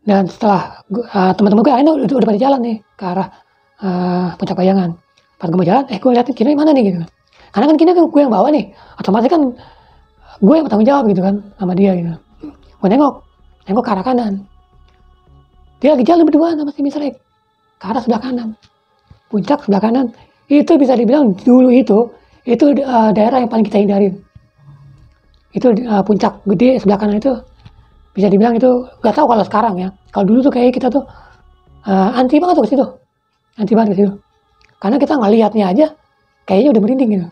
Dan setelah teman-teman gue akhirnya udah pada jalan nih ke arah Puncak Bayangan. Pas gue mau jalan, gue liatin Kinoy mana nih gitu. Karena kan Kinoy gue yang bawa nih, otomatis kan gue yang bertanggung jawab gitu kan sama dia gitu. Gue nengok ke arah kanan. Dia lagi jalan berdua sama si Mr. X ke arah sebelah kanan. Puncak sebelah kanan. Itu bisa dibilang dulu itu daerah yang paling kita hindarin. Itu puncak gede sebelah kanan itu bisa dibilang itu, gak tahu kalau sekarang ya. Kalau dulu tuh kayak kita tuh anti banget tuh ke situ. Anti banget ke situ. Karena kita ngelihatnya aja kayaknya udah merinding gitu.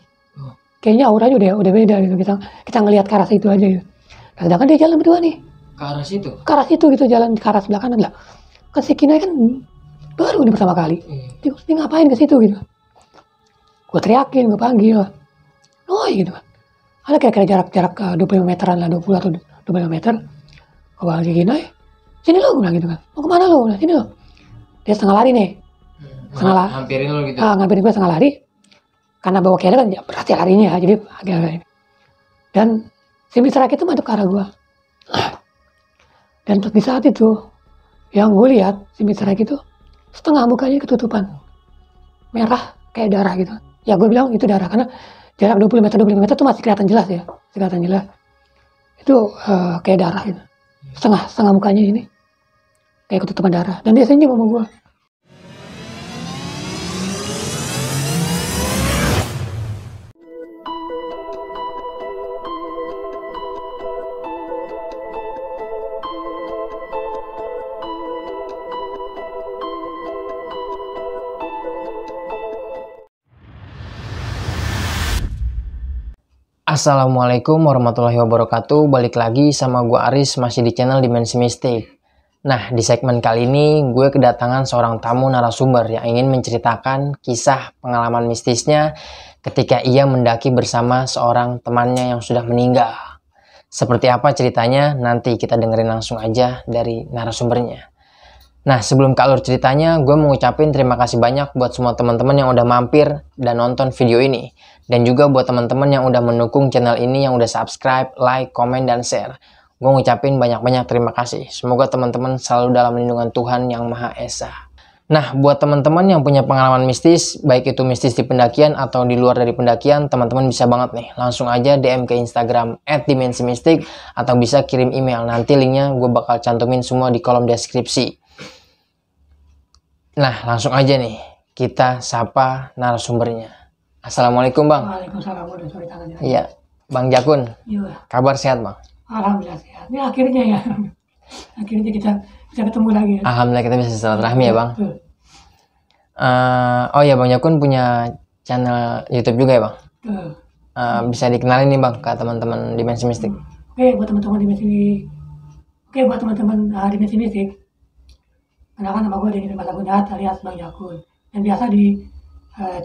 Kayaknya auranya udah beda gitu. Kita ngelihat ke arah situ aja gitu. Nah, sedangkan dia jalan berdua nih. Ke arah situ? Ke arah situ gitu, jalan ke arah sebelah kanan lah. Kan si Kinoy kan baru ini pertama kali. Dia ngapain ke situ gitu. Gue teriakin, gue panggil. Noy gitu kan. Ada kira-kira jarak 25 meteran lah, 20 atau 25 meter. Gue panggil Kinoy. Sini lo, gue bilang gitu kan. Mau kemana lo? Sini lo. Dia setengah lari nih. Hampirin lo gitu? Ngampirin gue setengah lari. Karena bawa kira kan ya berarti larinya ya. Jadi agak-agak ini. Dan si Mr. X itu masuk ke arah gue. Dan di saat itu, yang gue lihat si Mr. X itu setengah mukanya ketutupan. Merah kayak darah gitu. Ya gue bilang itu darah karena jarak 20 meter itu masih kelihatan jelas ya. Kelihatan jelas. Itu kayak darah gitu. Setengah mukanya ini kayak ketutupan darah. Dan dia senyum sama gue. Assalamualaikum warahmatullahi wabarakatuh. Balik lagi sama gue Aris, masih di channel Dimensi Mistik. Nah, di segmen kali ini gue kedatangan seorang tamu narasumber yang ingin menceritakan kisah pengalaman mistisnya ketika ia mendaki bersama seorang temannya yang sudah meninggal. Seperti apa ceritanya? Nanti kita dengerin langsung aja dari narasumbernya. Nah, sebelum ke alur ceritanya, gue mau ngucapin terima kasih banyak buat semua teman-teman yang udah mampir dan nonton video ini. Dan juga buat teman-teman yang udah mendukung channel ini, yang udah subscribe, like, komen, dan share. Gue ngucapin banyak-banyak terima kasih. Semoga teman-teman selalu dalam lindungan Tuhan Yang Maha Esa. Nah, buat teman-teman yang punya pengalaman mistis, baik itu mistis di pendakian atau di luar dari pendakian, teman-teman bisa banget nih. Langsung aja DM ke Instagram @dimensimistik atau bisa kirim email. Nanti linknya gue bakal cantumin semua di kolom deskripsi. Nah, langsung aja nih, kita sapa narasumbernya. Assalamualaikum Bang. Waalaikumsalam, udah sorry tangannya. Iya, Bang Jakun. Iya. Kabar sehat Bang? Alhamdulillah sehat. Ini akhirnya ya. Akhirnya kita bisa ketemu lagi ya. Alhamdulillah kita bisa silaturahmi ya Bang. Oh ya, Bang Jakun punya channel YouTube juga ya Bang? Bisa dikenalin nih Bang ke teman-teman Dimensi Mistik. Oke, buat teman-teman Dimensi Mistik. Kenalkan nama gue Denny Masagunat alias Bang Jakun. Dan biasa di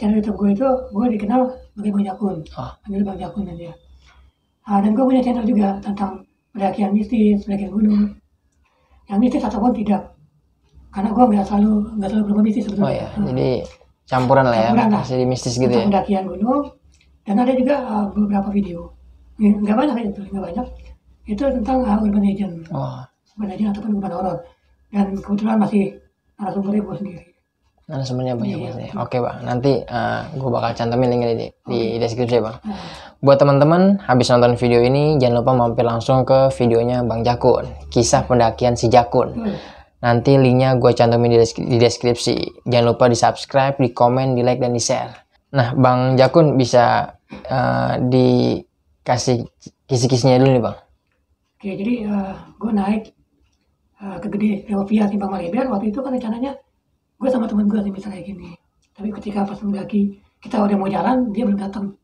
channel YouTube gue itu gue dikenal sebagai Bang Jakun. Panggil Bang Jakun aja. Dan gue punya channel juga tentang pendakian mistis, pendakian gunung. Yang mistis ataupun tidak. Karena gue nggak selalu berbau mistis sebetulnya. Oh ya, jadi campuran lah ya, masih di mistis gitu ya. Pendakian gunung. Dan ada juga beberapa video. Nggak banyak itu, nggak banyak. Itu tentang urban legend. Urban legend ataupun urban horror. Dan kebetulan masih narasumbernya gue sendiri. Narasumbernya banyak ya. Oke Bang, nanti gue bakal cantumin linknya di deskripsi Bang. Buat teman-teman habis nonton video ini jangan lupa mampir langsung ke videonya Bang Jakun, kisah pendakian si Jakun. Nanti linknya gue cantumin di deskripsi. Jangan lupa di subscribe, di komen, di like, dan di share. Nah Bang Jakun bisa dikasih kisi-kisinya dulu nih Bang. Oke, jadi gue naik ke Gede Rewovia Simpang Maleber. Waktu itu kan rencananya gue sama temen gue misalnya gini. Tapi ketika pas mendaki kita udah mau jalan, dia belum datang.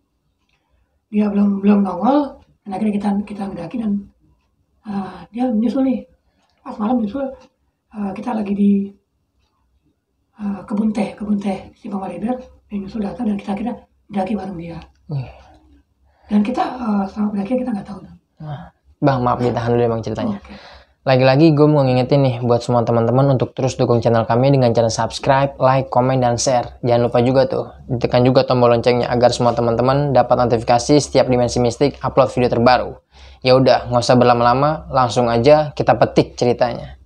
Dia belum nongol. Dan akhirnya kita mendaki dan dia menyusul nih. Pas malam menyusul, kita lagi di kebun teh Simpang Maleber. Dia menyusul datang dan kita akhirnya mendaki bareng dia. Dan kita sama pendaki kita nggak tahu. Bang, maaf ditahan dulu Bang ceritanya. Lagi-lagi gue mau ngingetin nih buat semua teman-teman untuk terus dukung channel kami dengan cara subscribe, like, komen, dan share. Jangan lupa juga tuh, ditekan juga tombol loncengnya agar semua teman-teman dapat notifikasi setiap Dimensi Mistik upload video terbaru. Ya udah, nggak usah berlama-lama, langsung aja kita petik ceritanya.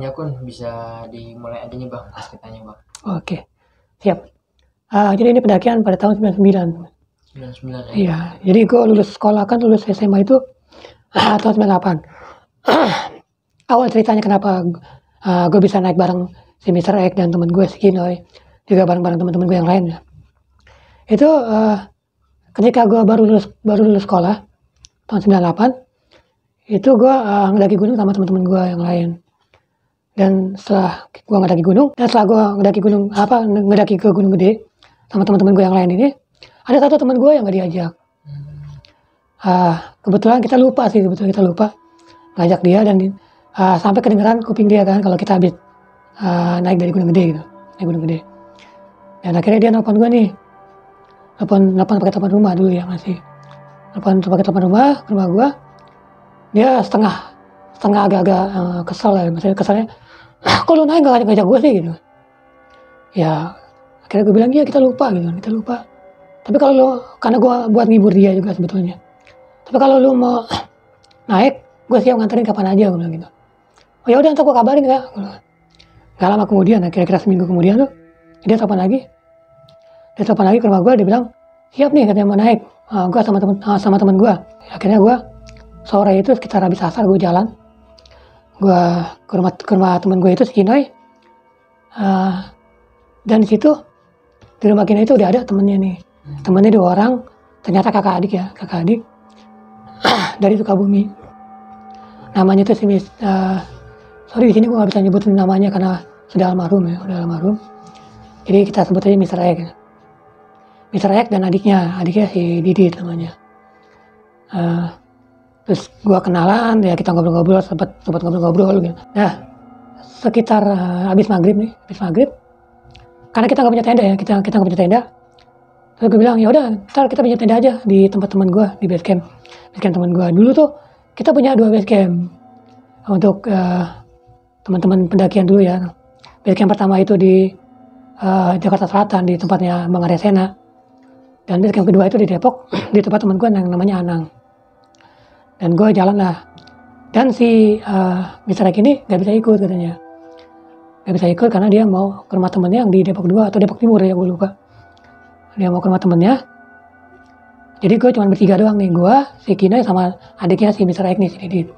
ya Kun, bisa dimulai aja nih Bang ceritanya Bang. Oke, siap. Jadi ini pendakian pada tahun 99. 99 ya? Iya, jadi gue lulus sekolah kan, lulus SMA itu tahun 98. Awal ceritanya kenapa gue bisa naik bareng si Mr. X dan temen gue si Kinoy, juga bareng-bareng teman-teman gue yang lainnya. Itu ketika gue baru lulus sekolah tahun 98, itu gue ngedaki gunung sama teman-teman gue yang lain. Dan setelah gue ngedaki gunung ngedaki ke Gunung Gede sama teman-teman gue yang lain ini, ada satu teman gue yang gak diajak. Kebetulan kita lupa ngajak dia, dan sampai kedengeran kuping dia kan kalau kita habis naik dari Gunung Gede gitu, naik Gunung Gede. Dan akhirnya dia nelpon gue nih, nelpon pakai telepon rumah dulu ya, masih nelpon pakai telepon rumah ke rumah gue. Dia setengah agak-agak kesel ya, maksudnya keselnya, kok lu naik gak ngajak gue sih gitu. Ya akhirnya gue bilang, iya kita lupa. Tapi kalau lu, karena gue buat ngibur dia juga sebetulnya, tapi kalau lu mau naik, gue siap nganterin kapan aja, gue bilang gitu. Oh ya udah, ntar gue kabarin ya. Gak lama kemudian, kira-kira seminggu kemudian tuh, dia telepon lagi ke rumah gue. Dia bilang, siap nih katanya mau naik. Gue sama teman gue. Akhirnya gue sore itu sekitar habis asar, gue jalan, gue ke rumah teman gue itu si Kinoy. Dan di situ, di rumah Kinoy itu udah ada temennya nih. Temennya 2 orang, ternyata kakak adik dari Sukabumi. Namanya tuh sorry di sini gue nggak bisa nyebutin namanya karena sudah almarhum. Jadi kita sebut aja Mr. X dan adiknya si Didit namanya. Terus gue kenalan, ya kita ngobrol-ngobrol, sempat ngobrol-ngobrol gitu. Nah, sekitar habis maghrib, karena kita nggak punya tenda ya, kita nggak punya tenda. Terus gue bilang, ya udah, ntar kita punya tenda aja di tempat teman gue, di base camp teman gue. Dulu tuh kita punya 2 base camp untuk teman-teman pendakian dulu ya. Base camp pertama itu di Jakarta Selatan, di tempatnya Bang Arya Sena. Dan base camp kedua itu di Depok, di tempat teman gue yang namanya Anang. Dan gue jalan lah. Dan si Mr. X ini gak bisa ikut katanya. Gak bisa ikut karena dia mau ke rumah temennya yang di Depok 2 atau Depok Timur ya, gue lupa. Dia mau ke rumah temennya. Jadi gue cuma bertiga doang nih, gue, si Kinoy sama adiknya si Mr. X nih, si Didit.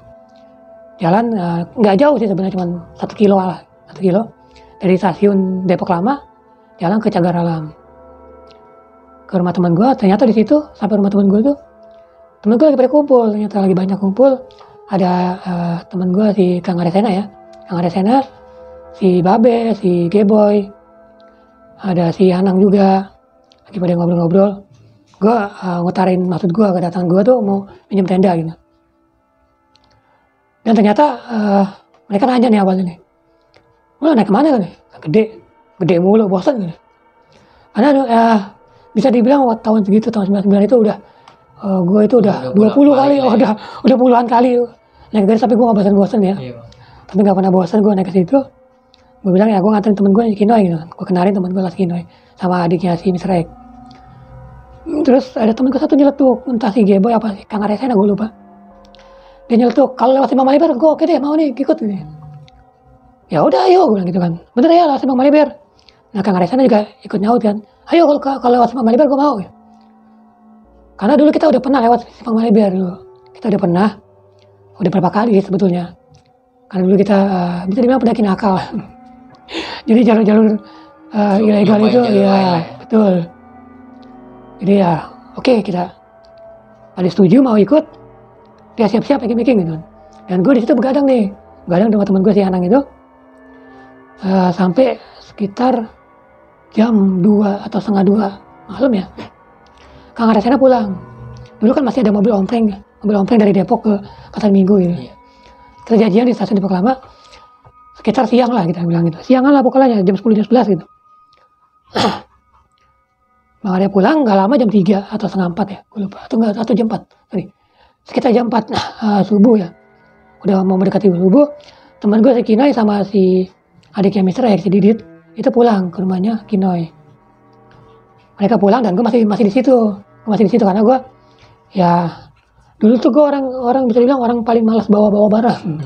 Jalan gak jauh sih sebenarnya, cuma 1 kilo lah, 1 kilo. Dari stasiun Depok Lama, jalan ke Cagar Alam. Ke rumah teman gue, ternyata di situ, sampai rumah teman gue tuh, temen gue lagi pada kumpul, ternyata lagi banyak kumpul. Ada temen gue si Kang Arya Sena ya, si Babe, si Geboy, ada si Anang juga, lagi pada ngobrol-ngobrol. Gue ngutarin maksud gue, kedatangan gue tuh mau minjem tenda gitu. Dan ternyata mereka nanya nih awalnya nih, lo naik kemana kan nih? Gede mulu, bosan gitu. Karena bisa dibilang tahun segitu, tahun 99 itu udah gue itu udah 20 kali, udah puluhan kali naik garis, tapi gue gak bosan-bosan ya. Iya. Tapi gak pernah bosan gue naik ke situ. Gue bilang ya gue nganterin temen gue Kinoy gitu. Gue kenalin temen gue lah Kinoy sama adiknya si Mr. X. Terus ada temen gue satu nyeletuk, entah si Geboy apa si Kang Arya Sena, gue lupa. Dia nyeletuk, kalau lewat Simpang Maliber gue oke deh, mau nih ikut gitu. Ya udah ayo, gue bilang gitu kan. Bener ya lewat Simpang Maliber. Nah Kang Arya Sena juga ikut nyaut kan. Ayo kalau lewat Simpang Maliber gue mau. Ya. Karena dulu kita udah pernah lewat Simpang Maliber dulu. Kita udah pernah, udah berapa kali sebetulnya. Karena dulu kita bisa dibilang pendaki nakal. Jadi jalur-jalur ilegal itu ya betul. Jadi ya oke, kita pada setuju mau ikut. Dia siap-siap packing gitu. Dan gue di situ begadang dengan teman gue si Anang itu. Sampai sekitar jam 2 atau setengah 2 malam ya. Kang Arya Sena pulang. Dulu kan masih ada mobil ompreng dari Depok ke Pasar Minggu gitu. Iya. Terjadian di stasiun Depok Lama sekitar siang lah, kita bilang gitu. Siangan lah pokoknya, jam 10 jam 11 gitu. Bang Arya pulang gak lama, jam 3 atau setengah 4 ya, gue lupa. Atau jam 4, sorry. Sekitar jam 4 subuh ya. Udah mau mendekati subuh, teman gue si Kinoy sama si adiknya Mr. X, si Didit, itu pulang ke rumahnya Kinoy. Mereka pulang dan gue masih di situ. Gue masih di situ karena gue ya dulu tuh gue orang bisa bilang orang paling malas bawa barang.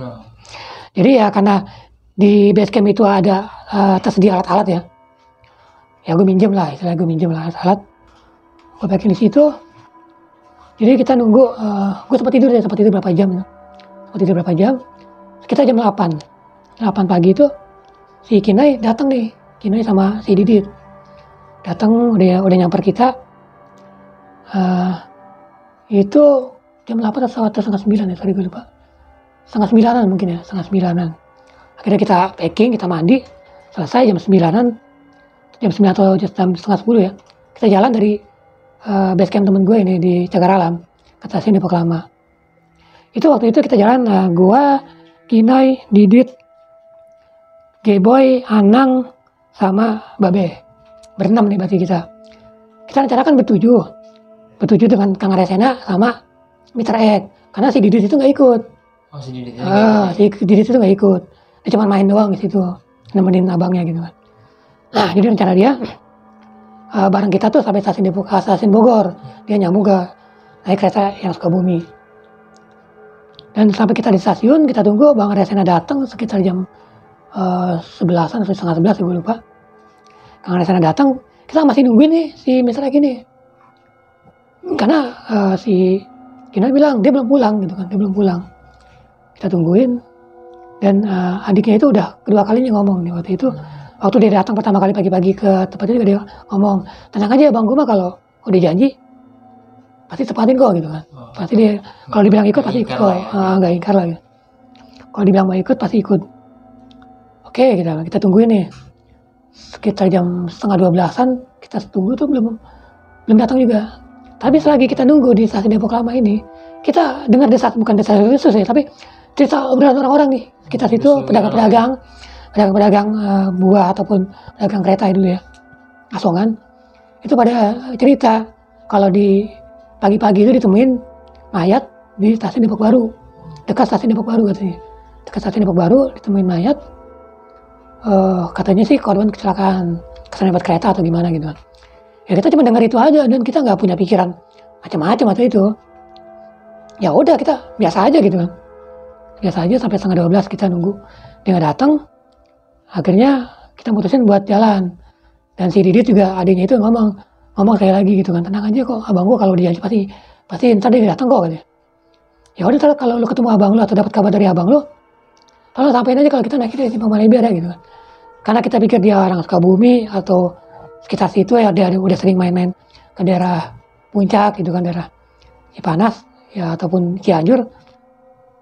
Jadi ya karena di base camp itu ada tersedia alat-alat ya. Ya gue minjem lah, istilahnya gue minjem lah alat-alat. Gue packing di situ. Jadi kita nunggu, gue sempat tidur berapa jam ya. Sempat tidur berapa jam. Kita jam 8 pagi itu si Kinai datang nih. Kinai sama si Didit datang, udah nyamper kita. Itu jam 8 atau setengah 9 ya, sorry gue lupa. Setengah 9-an mungkin ya, setengah 9-an. Akhirnya kita packing, kita mandi. Selesai jam 9-an, jam 9 atau jam setengah 10 ya. Kita jalan dari base camp temen gue ini di Cagar Alam ke stasiun Depok Lama. Itu waktu itu kita jalan, gue, Kinai, Didit, G-Boy, Anang, sama Babe. Berenam nih berarti kita. Kita rencanakan bertujuh dengan Kang Aresena sama Mr. X. Karena si Didit itu nggak ikut. Oh, si Didit. Si Didit itu nggak ikut. Dia cuma main doang di situ, nemenin abangnya gitu kan. Nah, jadi rencana dia bareng kita tuh sampai stasiun Bogor. Dia nyambung ke naik kereta yang Sukabumi. Dan sampai kita di stasiun, kita tunggu Bang Aresena datang sekitar jam 11-an atau setengah 11 gue lupa. Kang Aresena datang, kita masih nungguin nih si Mr. X ini. Karena si Kina bilang dia belum pulang gitu kan, dia belum pulang. Kita tungguin. Dan adiknya itu udah kedua kalinya ngomong nih waktu itu. Waktu dia datang pertama kali pagi-pagi ke tempat itu, dia ngomong, tenang aja bang, gue mah kalau udah janji pasti tepatin kok gitu kan. Pasti dia kalau dibilang ikut pasti ikut kok, nggak ingkar lagi. Kalau dibilang mau ikut pasti ikut. Oke, kita tungguin nih. Sekitar jam setengah 12-an kita tunggu tuh belum datang juga. Tapi selagi kita nunggu di stasiun Depok Lama ini, kita dengar bukan desas-desus ya, tapi cerita obrolan orang-orang nih. Sekitar situ pedagang-pedagang buah ataupun pedagang kereta dulu ya, asongan, itu pada cerita kalau di pagi-pagi itu ditemuin mayat di stasiun Depok Baru, dekat stasiun Depok Baru katanya. Dekat stasiun Depok Baru ditemuin mayat, katanya sih korban kecelakaan keserempet kereta atau gimana gitu kan. Ya kita cuma dengar itu aja dan kita nggak punya pikiran macam-macam atau itu. Ya udah kita biasa aja gitu kan. Biasa aja sampai setengah 12 kita nunggu dia nggak datang. Akhirnya kita mutusin buat jalan. Dan si Didit juga adiknya itu ngomong sekali lagi gitu kan, tenang aja kok abang gua kalau dia pasti ntar dia datang kok katanya. Ya udah kalau lu ketemu abang lu atau dapat kabar dari abang lu, tolong sampein aja kalau kita naik dari Simpang Malibera gitu kan. Karena kita pikir dia orang Sukabumi atau sekitar situ ya, dia udah sering main-main ke daerah Puncak gitu kan, daerah Cipanas ya ataupun Cianjur,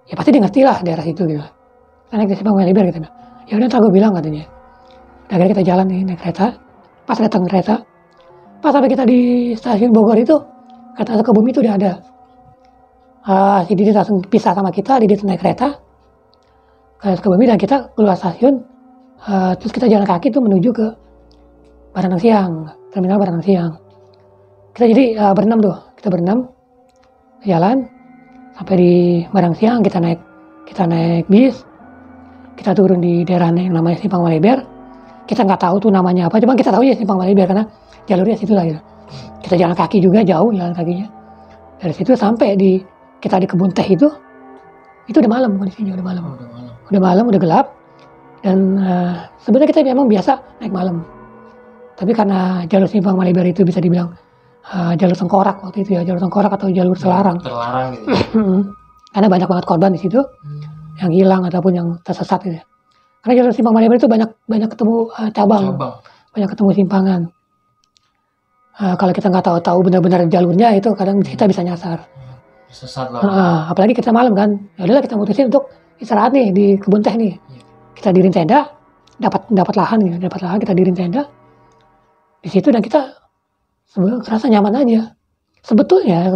ya pasti dia ngerti lah daerah situ gitu. Kita naik di Simpang Malibera gitu. Ya udah ntar gue bilang katanya. Dan akhirnya kita jalan nih naik kereta. Pas datang kereta, pas sampai kita di stasiun Bogor itu, kereta Sukabumi itu udah ada. Si Didit langsung pisah sama kita, Didit naik kereta ke Sukabumi dan kita keluar stasiun. Terus kita jalan kaki tuh menuju ke Baranang Siang, terminal Baranang Siang. Kita jadi berenam jalan sampai di Baranang Siang. Kita naik bis, kita turun di daerah yang namanya Simpang Malibera. Kita nggak tahu tuh namanya apa, cuma kita tahu ya Simpang Malibera karena jalurnya situ lah gitu. Kita jalan kaki juga jauh jalan kakinya. Dari situ sampai kita di Kebun Teh itu udah malam kondisinya, udah malam, udah gelap. Dan sebenarnya kita memang biasa naik malam. Tapi karena jalur Simpang Malibera itu bisa dibilang jalur tengkorak waktu itu ya, jalur tengkorak atau jalur terlarang gitu. Karena banyak banget korban di situ yang hilang ataupun yang tersesat gitu. Karena jalur Simpang Malibera itu banyak ketemu cabang, banyak ketemu simpangan. Kalau kita nggak tahu benar-benar jalurnya itu kadang kita bisa nyasar. Sesat lah. Apalagi kita malam kan. Ya udahlah kita mutusin untuk istirahat nih di Kebun Teh nih. Kita diriin tenda, dapat lahan kita diriin tenda di situ dan kita sebenarnya kerasa nyaman aja. Sebetulnya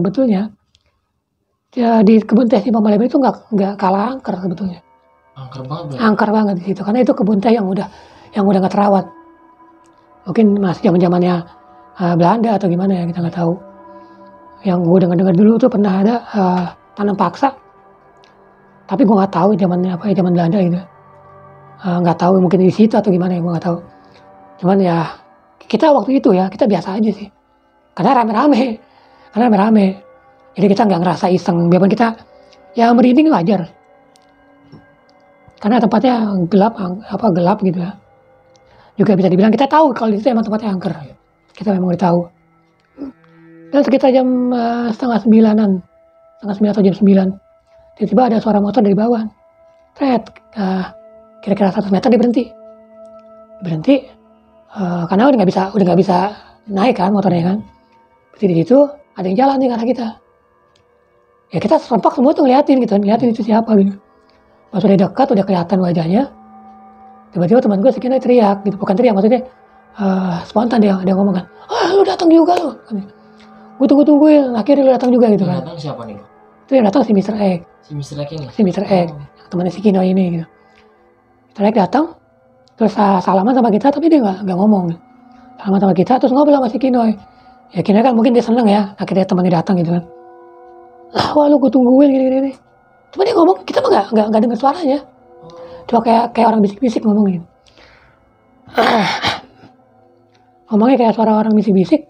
ya, di Kebun Teh Simpang Malibera itu nggak kalah angker sebetulnya. Angker banget di situ karena itu kebun teh yang udah nggak terawat. Mungkin masih zamannya Belanda atau gimana ya, kita nggak tahu. Yang gue dengar dulu tuh pernah ada tanam paksa, tapi gue nggak tahu zamannya apa ya, zaman Belanda gitu. Nggak tahu mungkin di situ atau gimana ya, gue nggak tahu. Cuman ya kita waktu itu ya kita biasa aja sih, karena rame-rame. Jadi kita nggak ngerasa iseng, biarpun kita ya merinding wajar. karena tempatnya gelap gitu ya. Juga bisa dibilang kita tahu kalau itu emang tempatnya angker. Kita memang udah tahu. Dan sekitar jam setengah 9-an atau jam 9, tiba-tiba ada suara motor dari bawah. Kira-kira 100 meter dia berhenti. Karena udah nggak bisa naik kan motornya kan. Berarti di situ ada yang jalan nih ke arah kita. Ya kita serempak semua tuh ngeliatin itu siapa gitu. Pas udah dekat, udah kelihatan wajahnya, tiba-tiba teman gue sekian teriak gitu, bukan teriak maksudnya spontan dia ngomong kan, lu datang juga lu, gue tungguin, akhirnya lu datang juga gitu kan. Datang siapa nih? Itu yang datang si Mr. X. Si Mr. X ini? Si Mr. X, temannya si Kino ini gitu. Mr. X datang, terus salaman sama kita, tapi dia nggak ngomong. Salaman sama kita, terus ngobrol sama si Kino. Ya Kino kan mungkin dia seneng ya, akhirnya temannya datang gitu kan. Wah lu gue tungguin gini. Cuma dia ngomong, kita mah nggak dengar suaranya. Cuma kayak orang bisik-bisik ngomongin. Ngomongnya kayak suara orang bisik-bisik.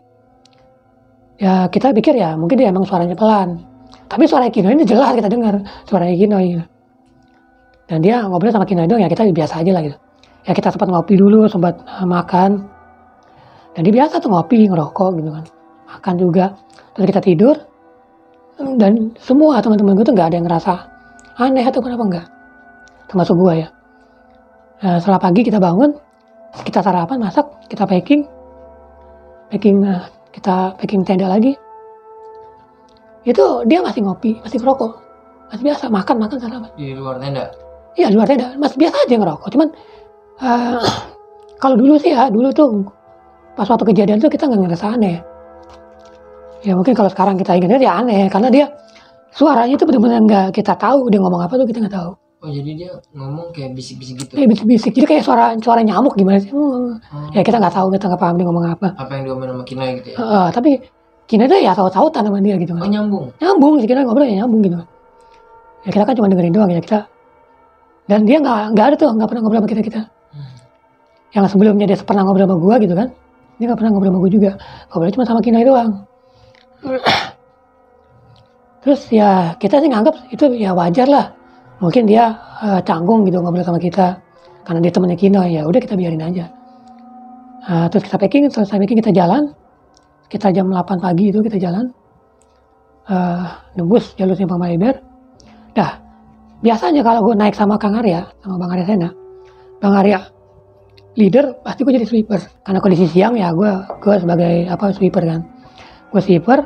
Ya kita pikir ya mungkin dia emang suaranya pelan. Tapi suara Kino ini jelas kita dengar. Suaranya Kino gitu. Dan dia ngobrol sama Kino doang ya, kita biasa aja lah gitu. Ya kita sempat ngopi dulu, sempat makan. Dan dia biasa tuh ngopi, ngerokok gitu kan. Makan juga. Terus kita tidur. Dan semua teman-teman gue tuh gak ada yang ngerasa aneh atau kenapa enggak. Termasuk gue ya. Setelah pagi kita bangun, kita sarapan, masak, kita packing, kita packing tenda lagi. Itu dia masih ngopi, masih ngerokok, masih biasa makan sarapan. Di luar tenda? Iya di luar tenda, masih biasa aja ngerokok. Cuman kalau dulu sih ya, dulu tuh pas waktu kejadian tuh kita nggak ngerasa aneh. Ya mungkin kalau sekarang kita ingat ya aneh, karena dia suaranya itu benar-benar nggak kita tahu dia ngomong apa tuh kita nggak tahu. Oh jadi dia ngomong kayak bisik-bisik gitu? Kayak bisik-bisik, jadi kayak suara nyamuk gimana sih? Ya kita nggak tahu, kita nggak paham dia ngomong apa. Apa yang diomongin sama Kino gitu ya? Tapi Kino itu ya saut-sautan sama dia gitu kan. Oh nyambung? Nyambung sih, kita ngobrol ya nyambung gitu. Ya kita kan cuma dengerin doang ya kita. Dan dia nggak ada tuh, nggak pernah ngobrol sama kita. Yang sebelumnya dia pernah ngobrol sama gua gitu kan. Dia nggak pernah ngobrol sama gua juga. Ngobrol cuma sama Kino doang. Terus ya kita sih nganggap itu ya wajar lah. Mungkin dia canggung gitu ngobrol sama kita. Karena dia temennya Kino, ya udah kita biarin aja. Terus kita packing, selesai packing kita jalan. Kita jam 8 pagi itu kita jalan. Nembus jalur Simpang Maliber. Dah, biasanya kalau gue naik sama Kang Arya, sama Bang Arya Sena, Bang Arya leader, pasti gue jadi sweeper. Karena kondisi siang ya gue sebagai sweeper kan. Gue sweeper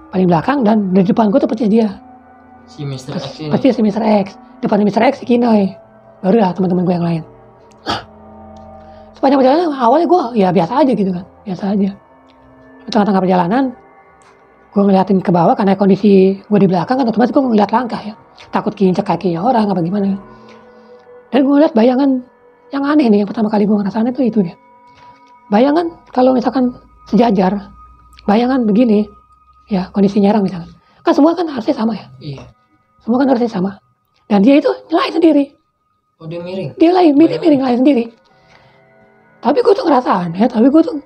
paling belakang dan di depan gue tuh persis dia. Si Mr. X ini? Persis si Mr. X. Depannya Mr. X si Kinoy. Baru lah teman-teman gue yang lain. Sepanjang perjalanan awalnya gue ya biasa aja gitu kan. Biasa aja. Di tengah-tengah perjalanan gue ngeliatin ke bawah karena kondisi gue di belakang kan otomatis gue ngeliat langkah ya. Takut keinjek kakinya orang apa gimana. Dan gue ngeliat bayangan yang aneh nih, yang pertama kali gue ngerasain itu dia. Bayangan kalau misalkan sejajar, bayangan begini, ya kondisi nyerang misalkan. Kan semua kan harusnya sama ya. Iya. Semua kan harusnya sama. Dan dia itu nyelain sendiri. Oh dia miring? Dia miring nyelain sendiri. Tapi gue tuh ngerasa aneh, tapi gue tuh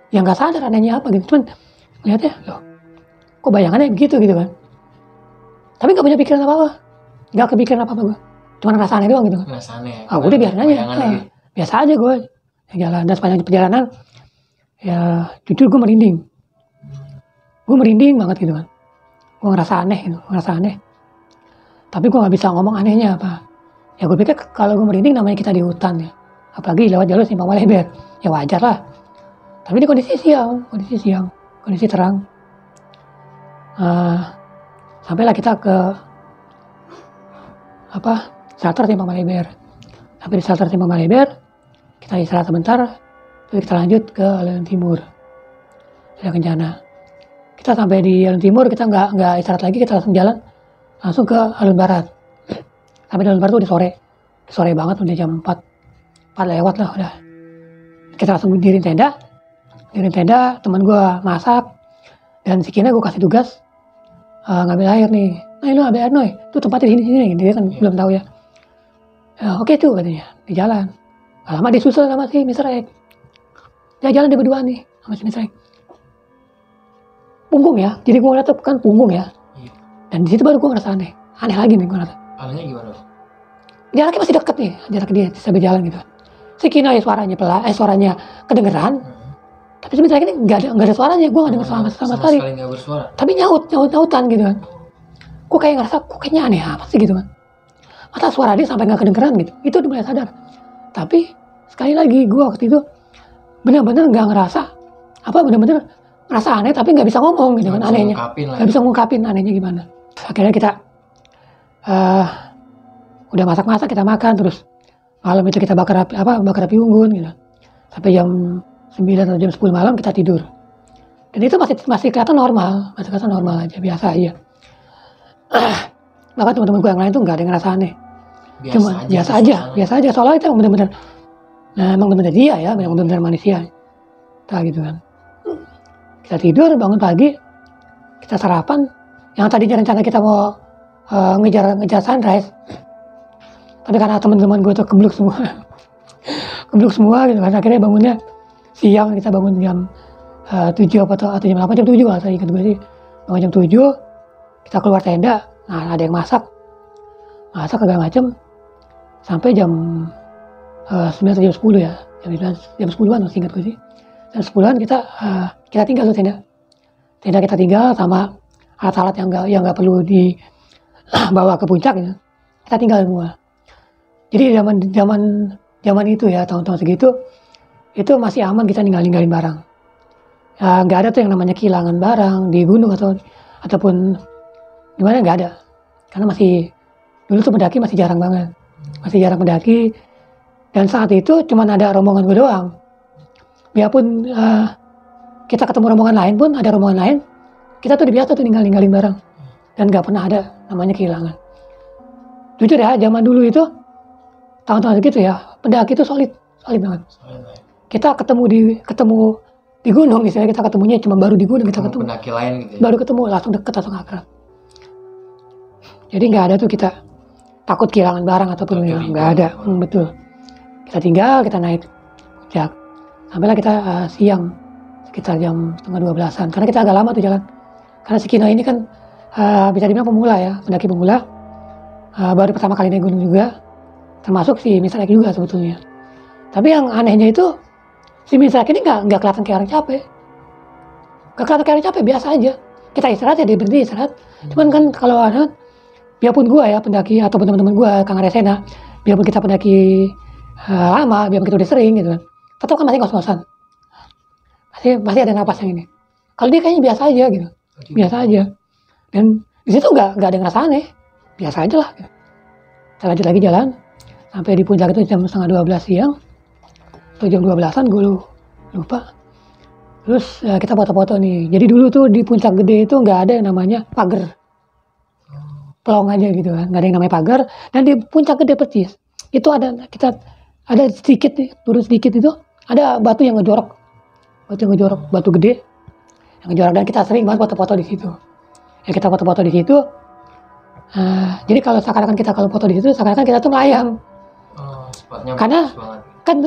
ya nggak sadar anehnya apa gitu. Cuman lihatnya, loh, kok bayangannya begitu gitu kan. Tapi nggak punya pikiran apa-apa. Nggak kepikiran apa-apa gue. Cuma ngerasa aneh doang gitu kan. Ngerasa aneh? Udah biarin aja. Biasa aja gue jalan. Dan sepanjang perjalanan, ya jujur gue merinding. Gue merinding banget gitu kan. Gue ngerasa aneh gitu, Tapi gue nggak bisa ngomong anehnya apa. Ya gue pikir kalau gue merinding namanya kita di hutan ya. Apalagi lewat jalur Simpang Maliber. Ya wajar lah. Tapi ini kondisi siang, kondisi terang. Sampailah kita ke shelter Simpang Maliber. Sampai di shelter Simpang Maliber, kita istirahat sebentar, terus kita lanjut ke Alun Timur, Jaya Kencana. Kita sampai di Alun Timur, kita nggak istirahat lagi, kita langsung jalan langsung ke Alun Barat. Sampai di Alun Barat udah sore banget, udah jam 4 lewat lah udah. Kita langsung diriin tenda, teman gue masak, dan si Kina gue kasih tugas ngambil air nih. Nah lu ambil air Noy, tuh tempatnya di sini, dia kan belum tahu ya. Oke tuh katanya, di jalan. Gak lama disusul sama si Mr. X. Dia jalan di berdua nih sama si Mr. X. Punggung ya, jadi gue ngeliat tuh kan punggung ya. Dan di situ baru gue ngerasa aneh lagi nih gue ngerasa. Anehnya gimana? jaraknya masih deket nih, jarak dia sambil jalan gitu. Si Kinoi suaranya kedengeran, tapi sebenarnya ini nggak ada suaranya, gue nggak dengar sama sekali. Nggak bersuara. Tapi nyautan gitu kan. Gue kayak ngerasa, kok kayaknya aneh apa sih gitu kan. Masa suara dia sampai nggak kedengeran gitu. Itu udah mulai sadar. Tapi sekali lagi gue waktu itu benar-benar nggak ngerasa, benar-benar ngerasa aneh tapi nggak bisa ngomong gitu kan anehnya. Nggak bisa ngungkapin anehnya gimana. Akhirnya kita udah masak-masak, kita makan, terus malam itu kita bakar api unggun gitu. Sampai jam 9 atau jam 10 malam kita tidur. Dan itu masih kelihatan normal aja, biasa aja. Bahkan teman-teman gue yang lain tuh nggak ada yang ngerasa aneh. Biasa aja. Soalnya itu emang benar-benar dia ya, memang benar-benar manusia. Nah gitu kan. Kita tidur, bangun pagi, kita sarapan. Yang tadinya rencana kita mau ngejar sunrise, tapi karena teman-teman gue tuh kebluk semua gitu kan, akhirnya bangunnya siang. Kita bangun jam 7 atau jam 8, jam 7 lah, saya ingat gue sih. Bangun jam 7, kita keluar tenda, nah ada yang masak segala macem, sampai jam 9 atau jam 10 ya, jam 10-an masih ingat gue sih. Jam 10-an kita tinggal tuh tenda kita tinggal sama alat-alat yang nggak perlu dibawa ke puncak gitu. Kita tinggal semua. Jadi zaman itu ya, tahun-tahun segitu itu masih aman kita ninggalin barang. Nggak ada tuh yang namanya kehilangan barang di gunung ataupun gimana, nggak ada. Karena dulu tuh pendaki masih jarang banget, masih jarang pendaki. Dan saat itu cuma ada rombongan gue doang. Biarpun kita ketemu rombongan lain pun, ada rombongan lain, kita tuh biasa tuh ninggalin barang. Dan nggak pernah ada namanya kehilangan. Jujur ya, zaman dulu itu tahun-tahun segitu ya, pendaki itu solid banget. Kita ketemu di gunung, misalnya kita ketemunya cuma baru di gunung, kita ketemu pendaki lain gitu ya? Baru ketemu langsung deket, langsung akrab. Jadi nggak ada tuh kita takut kehilangan barang ataupun nggak ada. Betul. Kita tinggal, kita naik puncak, sampailah kita siang sekitar jam 11:30-an, karena kita agak lama tuh jalan. Karena si Kinoi ini kan bisa dibilang pemula ya, pendaki pemula, baru pertama kali naik gunung juga, termasuk si Misrek juga sebetulnya. Tapi yang anehnya itu si Misrek ini nggak kelihatan kayak orang capek. Nggak kelihatan kayak orang capek, biasa aja. Kita istirahat ya, dia berhenti istirahat. Cuman kan kalau ada, biarpun gue ya pendaki ataupun teman-teman gue, Kang Resena, biarpun kita pendaki lama, biarpun kita udah sering gitu kan, tetap kan masih ngos-ngosan. Masih ada napas yang ini. Kalau dia kayaknya biasa aja gitu. Biasa aja. Dan di situ nggak ada yang ngerasa aneh. Biasa aja lah. Gitu. Kita lanjut lagi jalan. Sampai di puncak itu jam 11:30 siang. Atau jam 12-an, gue lupa. Terus kita foto-foto nih. Jadi dulu tuh di puncak gede itu nggak ada yang namanya pagar. Pelong aja gitu kan. Nggak ada yang namanya pagar. Dan di puncak gede persis, itu ada sedikit nih, turun sedikit itu, ada batu yang ngejorok. Batu gede yang ngejorok, dan kita sering banget foto-foto di situ. Ya kita foto-foto di situ. Jadi kalau seakan-akan kita foto di situ, seakan-akan kita tuh melayang. Karena kan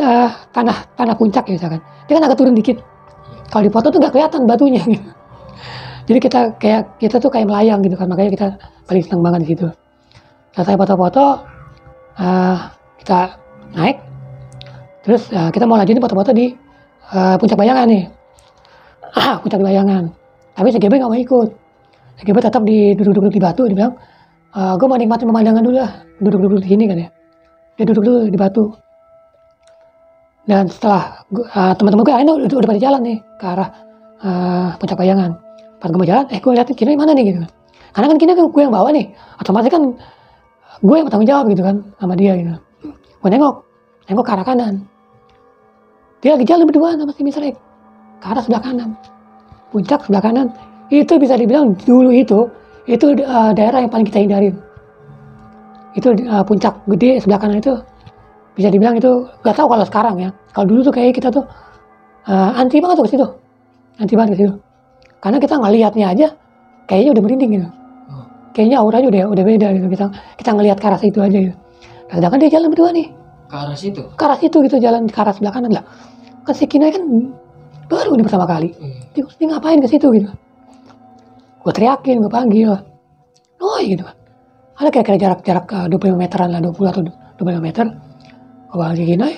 tanah puncak ya misalkan, dia kan agak turun dikit. Kalau di foto tuh nggak kelihatan batunya gitu. Jadi kita tuh kayak melayang gitu kan, makanya kita paling senang banget di situ. Selesai foto-foto, kita naik, terus kita mau lanjutin foto-foto di Puncak Bayangan nih. Puncak Bayangan. Tapi CGB nggak mau ikut. CGB tetap duduk-duduk di batu. Dia bilang, gue mau nikmatin pemandangan dulu lah. Duduk-duduk di sini kan ya. Dia duduk dulu di batu. Dan setelah teman-teman gue akhirnya udah pada jalan nih ke arah Puncak Bayangan. Pas gue mau jalan, gue liatin Kinoi mana nih gitu. Karena kan Kinoi gue yang bawa nih. Otomatis kan gue yang bertanggung jawab gitu kan sama dia gitu. Gue nengok ke arah kanan. Dia lagi jalan berdua sama si Misrek ke arah sebelah kanan. Puncak sebelah kanan. Itu bisa dibilang dulu itu daerah yang paling kita hindarin. Itu puncak gede sebelah kanan itu bisa dibilang itu, gak tahu kalau sekarang ya. Kalau dulu tuh kayak kita tuh anti banget tuh ke situ. Anti banget ke situ. Karena kita ngelihatnya aja kayaknya udah merinding gitu. Kayaknya auranya udah beda gitu. Kita ngelihat ke arah situ aja gitu. Nah, sedangkan dia jalan berdua nih. Ke arah situ? Ke arah situ gitu, jalan ke arah sebelah kanan lah. Kan si Kinoi kan baru ini pertama kali. Dia ngapain ke situ gitu. Gue teriakin, gue panggil. Noi gitu kan. Ada kira-kira jarak 25 meteran lah, 20 atau 25 meter. Gue bilang si Kinoy,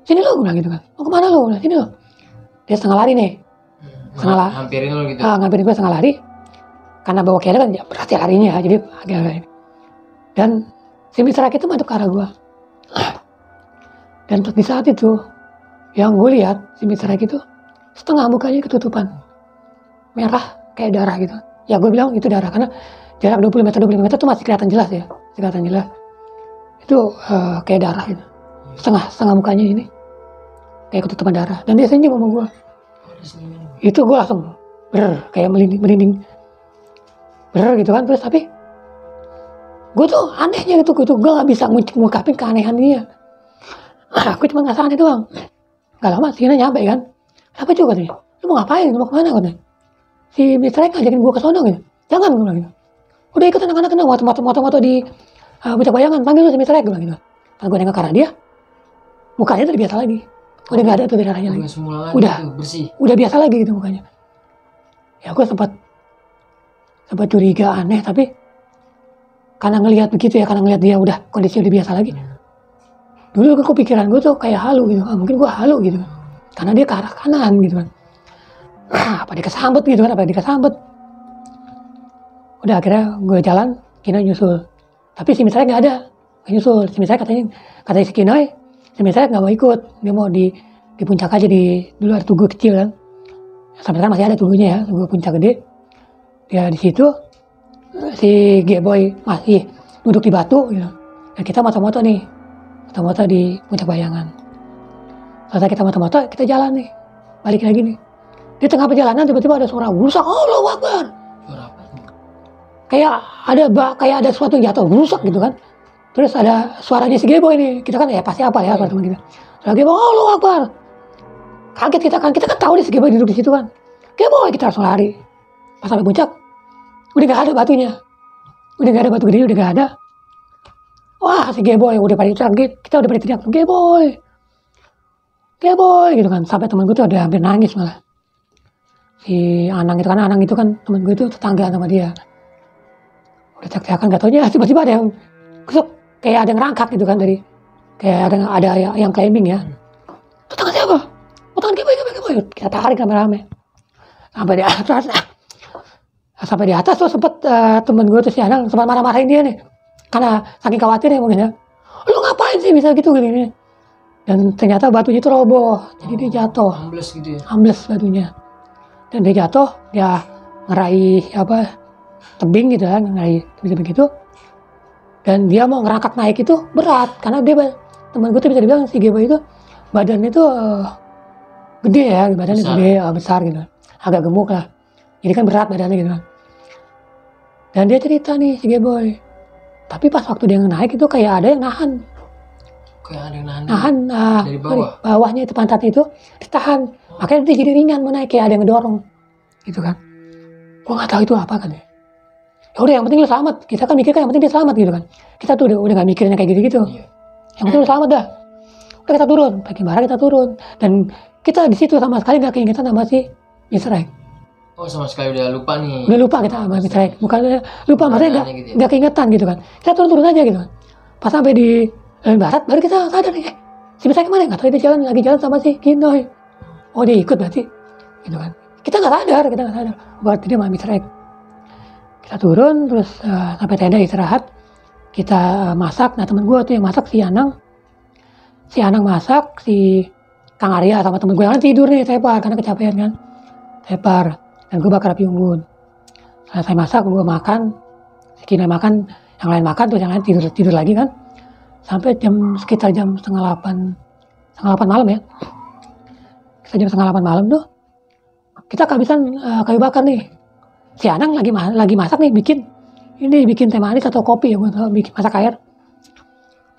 sini lo, gue bilang gitu kan. Mau kemana lo? Sini lo. Dia setengah lari nih. Hampirin lo gitu. Ngampirin gue setengah lari. Karena bawa kira kan ya berarti larinya ya, jadi agak-agak. Dan si Mr. X itu madep ke arah gue. Dan di saat itu, yang gue lihat si Mr. X itu setengah mukanya ketutupan. Merah kayak darah gitu. Ya gue bilang itu darah karena jarak 25 meter itu masih kelihatan jelas ya. Kelihatan jelas. Itu kayak darah gitu. Setengah mukanya ini kayak ketutupan darah. Dan dia senyum sama gue. Itu gue langsung kayak merinding gitu kan. Terus tapi gue tuh anehnya gitu, gue gak bisa ngungkapin keanehan dia. Aku cuma ngerasa aneh doang. Gak lama sih nyampe kan. Apa juga katanya, lu mau ngapain, lu mau kemana katanya. Si Mr. X ngajakin gue ke sono gitu. Jangan, gue bilang gitu. Udah ikut anak-anak kena moto di Puncak Bayangan, panggil lu si Mr. X, gue bilang gitu. Pas gue nengok ke arah dia, mukanya tuh biasa lagi. Udah gak ada tuh darahnya lagi. Udah gitu, bersih. Udah biasa lagi gitu mukanya. Ya gue sempat curiga aneh, tapi karena ngelihat begitu ya, karena ngelihat dia udah kondisi udah biasa lagi. Dulu kepikiran gue tuh kayak halu gitu, mungkin gue halu gitu. Karena dia ke arah kanan gitu kan. Apa dia kesambet gitu kan, Udah akhirnya gue jalan, Kinoy nyusul. Tapi si Mr. X gak ada, gak nyusul. Si Mr. X katanya si Kinoy, si Mr. X gak mau ikut. Dia mau di puncak aja, dulu ada tugu kecil kan. Sampai sekarang masih ada tugunya ya, tugu puncak gede. Dia di situ, si G-Boy masih duduk di batu gitu. Dan kita moto-moto nih. Moto-moto di Puncak Bayangan. Setelah kita moto-moto, kita jalan nih. Balik lagi nih. Di tengah perjalanan tiba-tiba ada suara rusak. Allahu Akbar. Suara apa? Kayak ada sesuatu yang jatuh, rusak gitu kan. Terus ada suaranya si G-Boy nih. Kita kan ya pasti apa ya suara teman kita. Suara G-Boy, Allahu Akbar. Kaget kita kan tahu nih si G-Boy duduk di situ kan. G-Boy, kita langsung lari. Pas sampai puncak, udah gak ada batunya. Udah gak ada batu gede, udah gak ada. Wah, si G-Boy udah pada teriak, kita udah pada teriak, G-Boy gitu kan. Sampai teman gue tuh udah hampir nangis malah. Si Anang itu kan teman gue itu tetangga sama dia. Udah teriak-teriakan, gak taunya tiba-tiba ada yang kayak ada yang ngerangkak gitu kan dari, kayak ada yang climbing ya. Itu tangan siapa? Oh, tangan G-Boy. Kita tarik rame-rame. Sampai di atas tuh sempet temen gue tuh si Anang sempat marah-marahin dia nih. Karena saking khawatirnya mungkin ya. Lu ngapain sih bisa gitu gini. Dan ternyata batunya itu roboh. Jadi dia jatuh. Ambles gitu ya? Ambles batunya. Dan dia jatuh, dia ngeraih tebing gitu kan, ngeraih tebing gitu. Dan dia mau ngerangkak naik itu berat. Karena dia, temen gue tuh bisa dibilang si G-Boy itu badannya itu gede ya, badannya gede, besar gitu. Agak gemuk lah. Jadi kan berat badannya gitu kan. Dan dia cerita nih si G-Boy. Tapi pas waktu dia naik itu kayak ada yang nahan. Kayak ada yang nahan dari bawah. Bawahnya itu pantat itu ditahan. Makanya dia jadi ringan mau naik, kayak ada yang ngedorong. Gitu kan. Gua nggak tahu itu apa kan ya. Ya udah yang penting lu selamat. Kita kan mikir kan yang penting dia selamat gitu kan. Kita tuh udah nggak mikirin kayak gitu-gitu. Iya. Yang penting lu selamat dah. Udah kita turun, pakai barang kita turun. Dan kita di situ sama sekali nggak keingetan sama si Mr. X. Oh, sama sekali udah lupa nih. Udah lupa kita sama Mr. X. Bukan lupa, maksudnya nggak keingetan gitu kan. Kita turun aja gitu kan. Pas sampai di barat baru kita sadar nih. Si Mr. X mana? Nggak tahu dia lagi jalan sama si Kinoy. Oh dia ikut berarti. Gitu kan. Kita nggak sadar. Berarti dia sama Mr. X. Kita turun terus sampai tenda istirahat. Kita masak. Nah temen gue tuh yang masak si Anang. Si Anang masak, si Kang Arya sama temen gue yang tidur nih tepar karena kecapean kan. Tepar. Dan gue bakar api unggun. Selesai masak, gue makan. Si Kinoy makan, yang lain makan, terus yang lain tidur lagi kan. Sampai sekitar jam setengah 8 malam ya. Sekitar jam setengah 8 malam tuh, kita kehabisan kayu bakar nih. Si Anang lagi masak nih, bikin teh manis atau kopi ya, gue tau, bikin masak air.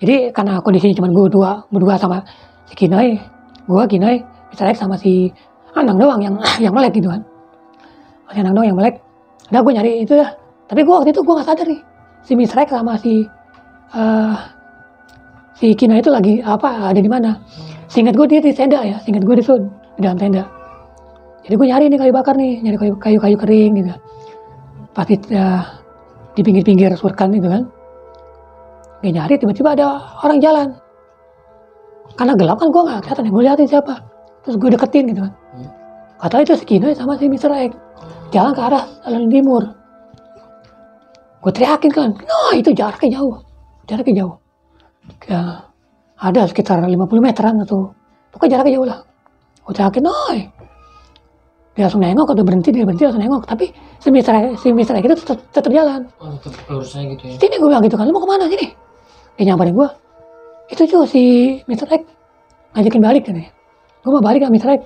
Jadi karena kondisinya cuma gue berdua sama si Kinoy, Kinoy, Mr. X sama si Anang doang yang melek gitu kan. Si Anang doang yang melek. Udah gue nyari itu ya. Tapi gue waktu itu gue nggak sadar nih. Si Mr. X sama si Kinoy itu lagi ada di mana? Seingat gue dia di tenda ya. Seingat gue di dalam tenda. Jadi gue nyari nih kayu bakar nih, nyari kayu kering gitu. Pasti di pinggir-pinggir surkan itu kan. dia nyari, tiba-tiba ada orang jalan. Karena gelap kan gue nggak kelihatan, gue liatin siapa. Terus gue deketin gitu kan. Katanya itu si Kinoy sama si Mr. X jalan ke arah alun timur. Gue teriakin kan, nah itu jaraknya jauh. Ya, ada sekitar 50 meteran atau pokoknya jaraknya jauh lah. Gue teriakin, Noy. Dia langsung nengok, udah berhenti langsung nengok. Tapi si Mr. X itu tetap jalan. Oh, tetap lurusnya gitu ya. Sini gue bilang gitu kan, lu mau kemana sini? Dia nyamperin gue. Itu tuh si Mr. X ngajakin balik kan ya. Gue mau balik sama Mr. X.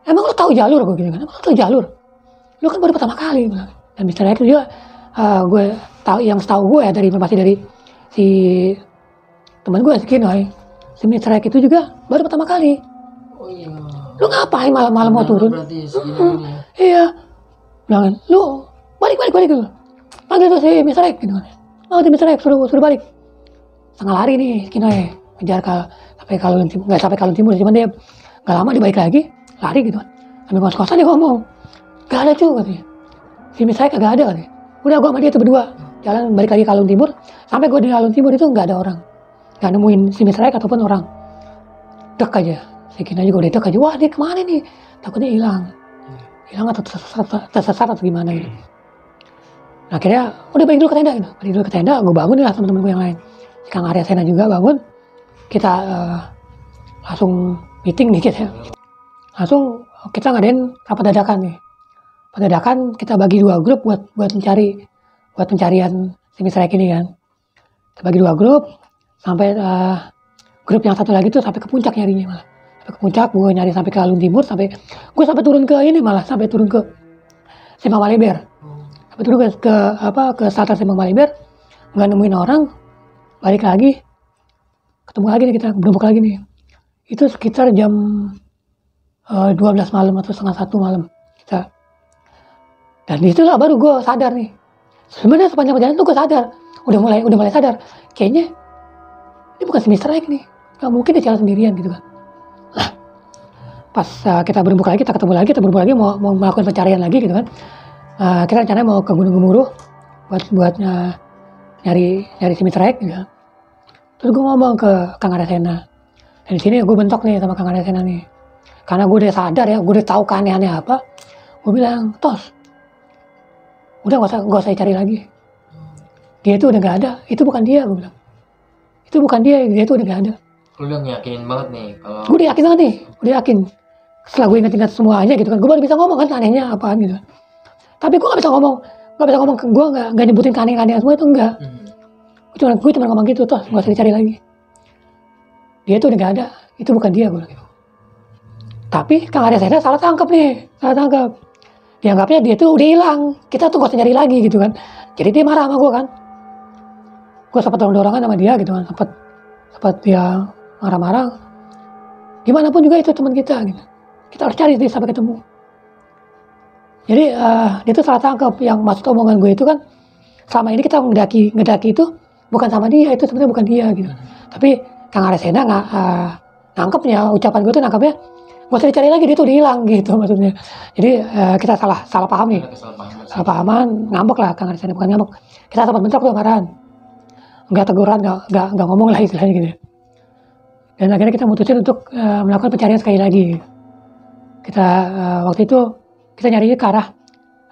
Emang lu tahu jalur, gue gitu kan? Emang lu tahu jalur? Lu kan baru pertama kali. Bilang. Dan Mr. X itu juga gue tahu, yang setahu gue ya dari informasi dari si teman gue si Kinoy, si Mr. X itu juga baru pertama kali. Oh iya. Lu ngapain malam-malam mau turun? Berarti Iya. Bilangin, lu balik gitu. Panggil tuh si Mr. X gitu kan. Oh, si Mr. X suruh balik. Setengah lari nih Kinoy, kejar sampai Kalun Timur, nggak sampai Kalun Timur, cuman dia nggak lama dia balik lagi, lari gitu kan. Sambil ngos-ngosan dia ngomong, gak ada cuy katanya. Si Mr. X kagak ada katanya. Udah gue sama dia tuh berdua jalan balik lagi ke Alun Timur, sampai gue di Alun Timur itu nggak ada orang, nggak nemuin si Mr. X ataupun orang. Dek aja, si Kinoy juga udah dek aja, wah dia kemana nih? Takutnya hilang atau tersesat atau gimana gitu. Nah, akhirnya udah balik dulu ke tenda, gue bangun nih lah teman-teman gue yang lain. Si Kang Arya Sena juga bangun, kita langsung meeting dikit ya. Langsung kita ngadain rapat dadakan nih. Dadakan kita bagi 2 grup buat pencarian si Mr. X ini kan. Kita bagi 2 grup sampai grup yang satu lagi tuh sampai ke puncak nyarinya malah. Sampai ke puncak, gue nyari sampai ke Alun Timur, sampai turun ke ini malah, sampai turun ke Simpang Maleber. Sampai turun ke Selatan Simpang Maleber, nggak nemuin orang, balik lagi, ketemu lagi nih kita, berembuk lagi nih. Itu sekitar jam 12 malam atau setengah 1 malam kita. Dan disitulah baru gue sadar nih. Sebenarnya sepanjang perjalanan tuh gue sadar, udah mulai sadar. Kayaknya ini bukan si Mr. X nih, nggak mungkin dia jalan sendirian gitu kan. Nah, pas kita berembuk lagi, kita berembuk lagi mau melakukan pencarian lagi gitu kan. Kita rencananya mau ke Gunung Gemuruh buat nyari si Mr. X gitu kan. Terus gue ngomong ke Kang Arya Sena. Dan di sini gue bentok nih sama Kang Arya Sena nih. Karena gue udah sadar ya, gue udah tahu keanehannya apa. Gue bilang, Tos, udah gak usah cari lagi. Dia itu udah gak ada, itu bukan dia, gue bilang. Itu bukan dia itu udah gak ada. Lu udah ngiyakinin banget nih kalau... Gue udah yakin banget nih, udah yakin. Setelah gue ingat-ingat semuanya gitu kan, gue baru bisa ngomong kan anehnya apaan gitu. Tapi gue gak bisa ngomong, gue gak nyebutin keanehan semua itu enggak. Gue cuma ngomong gitu, Tos, gak usah dicari lagi. Dia itu udah gak ada, itu bukan dia, gue bilang gitu. Tapi Kang Arya Sena salah tangkap. Dianggapnya dia tuh udah hilang, kita tuh gak usah nyari lagi gitu kan. Jadi dia marah sama gue kan. Gue sempat dorong-dorongan sama dia gitu kan, sempat dia marah-marah. Gimana pun juga itu teman kita gitu. Kita harus cari dia sampai ketemu. Jadi dia tuh salah tangkap. Yang maksud omongan gue itu kan, selama ini kita ngedaki itu bukan sama dia, itu sebenarnya bukan dia gitu. Tapi Kang Arya Sena nangkepnya, ucapan gue tuh nangkepnya, gak usah dicari lagi, dia tuh udah hilang gitu maksudnya. Jadi kita salah paham nih. Salah pahaman, ngambek lah Kang Arya Sena, bukan ngambek. Kita sempat bentrok tuh marahan. Enggak teguran, enggak ngomong lah istilahnya gitu. Dan akhirnya kita mutusin untuk melakukan pencarian sekali lagi. Kita waktu itu kita nyarinya ke arah